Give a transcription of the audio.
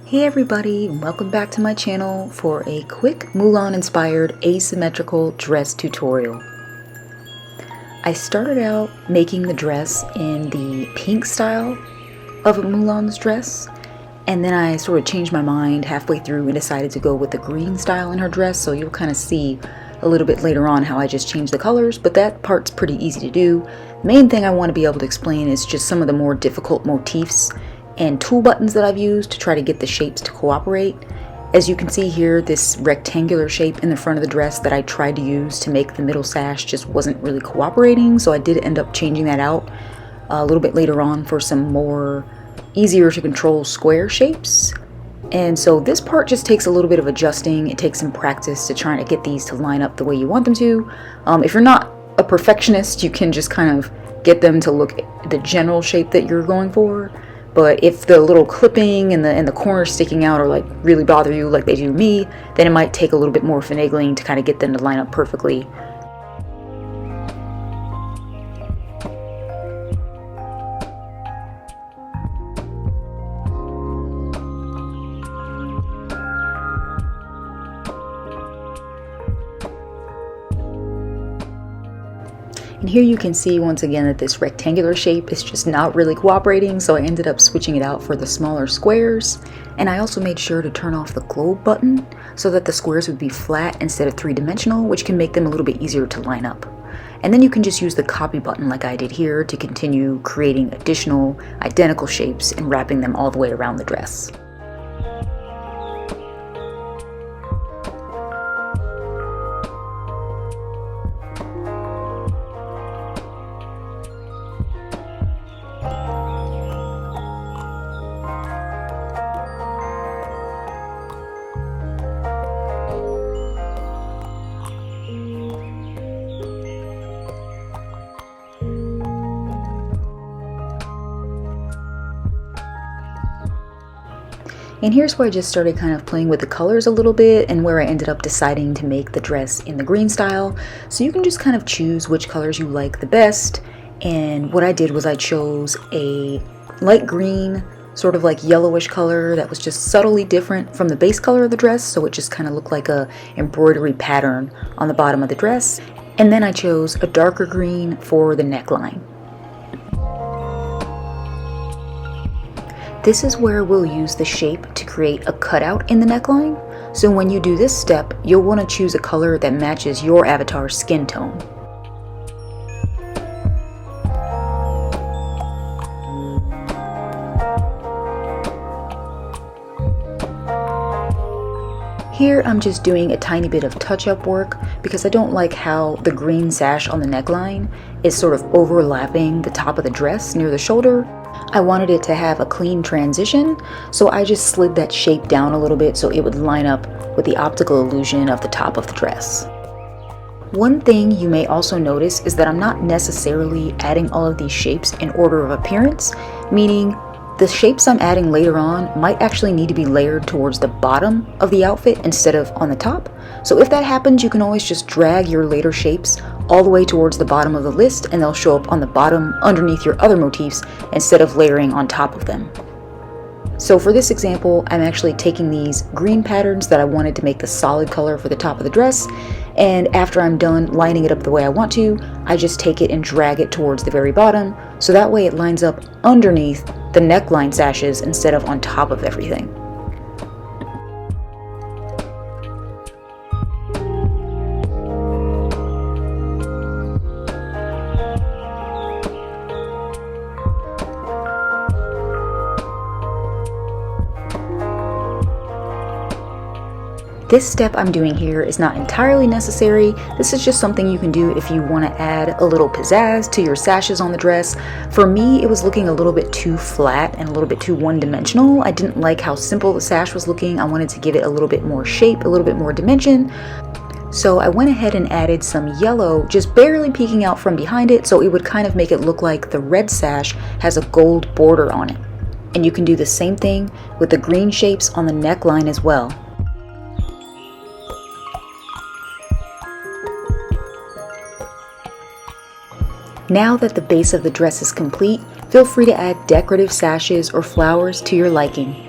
Hey everybody, welcome back to my channel for a quick Mulan inspired asymmetrical dress tutorial. I started out making the dress in the pink style of Mulan's dress, and then I sort of changed my mind halfway through and decided to go with the green style in her dress, so you'll kind of see a little bit later on how I just changed the colors, but that part's pretty easy to do. The main thing I want to be able to explain is just some of the more difficult motifs and tool buttons that I've used to try to get the shapes to cooperate. As you can see here, this rectangular shape in the front of the dress that I tried to use to make the middle sash just wasn't really cooperating, so I did end up changing that out a little bit later on for some more easier to control square shapes. And so this part just takes a little bit of adjusting. It takes some practice to try to get these to line up the way you want them to. If you're not a perfectionist, you can just kind of get them to look the general shape that you're going for. But if the little clipping and the corners sticking out are like really bother you like they do me, then it might take a little bit more finagling to kind of get them to line up perfectly. And here you can see once again that this rectangular shape is just not really cooperating, so I ended up switching it out for the smaller squares. And I also made sure to turn off the globe button so that the squares would be flat instead of three-dimensional, which can make them a little bit easier to line up. And then you can just use the copy button like I did here to continue creating additional identical shapes and wrapping them all the way around the dress. And here's where I just started kind of playing with the colors a little bit and where I ended up deciding to make the dress in the green style. So you can just kind of choose which colors you like the best. And what I did was I chose a light green, sort of like yellowish color that was just subtly different from the base color of the dress. So it just kind of looked like a embroidery pattern on the bottom of the dress. And then I chose a darker green for the neckline. This is where we'll use the shape to create a cutout in the neckline. So when you do this step, you'll want to choose a color that matches your avatar's skin tone. Here I'm just doing a tiny bit of touch-up work because I don't like how the green sash on the neckline is sort of overlapping the top of the dress near the shoulder. I wanted it to have a clean transition, so I just slid that shape down a little bit so it would line up with the optical illusion of the top of the dress. One thing you may also notice is that I'm not necessarily adding all of these shapes in order of appearance, meaning the shapes I'm adding later on might actually need to be layered towards the bottom of the outfit instead of on the top. So if that happens, you can always just drag your later shapes all the way towards the bottom of the list and they'll show up on the bottom underneath your other motifs instead of layering on top of them. So for this example, I'm actually taking these green patterns that I wanted to make the solid color for the top of the dress, and after I'm done lining it up the way I want to, I just take it and drag it towards the very bottom, so that way it lines up underneath the neckline sashes instead of on top of everything. This step I'm doing here is not entirely necessary. This is just something you can do if you want to add a little pizzazz to your sashes on the dress. For me, it was looking a little bit too flat and a little bit too one-dimensional. I didn't like how simple the sash was looking. I wanted to give it a little bit more shape, a little bit more dimension. So I went ahead and added some yellow, just barely peeking out from behind it, so it would kind of make it look like the red sash has a gold border on it. And you can do the same thing with the green shapes on the neckline as well. Now that the base of the dress is complete, feel free to add decorative sashes or flowers to your liking.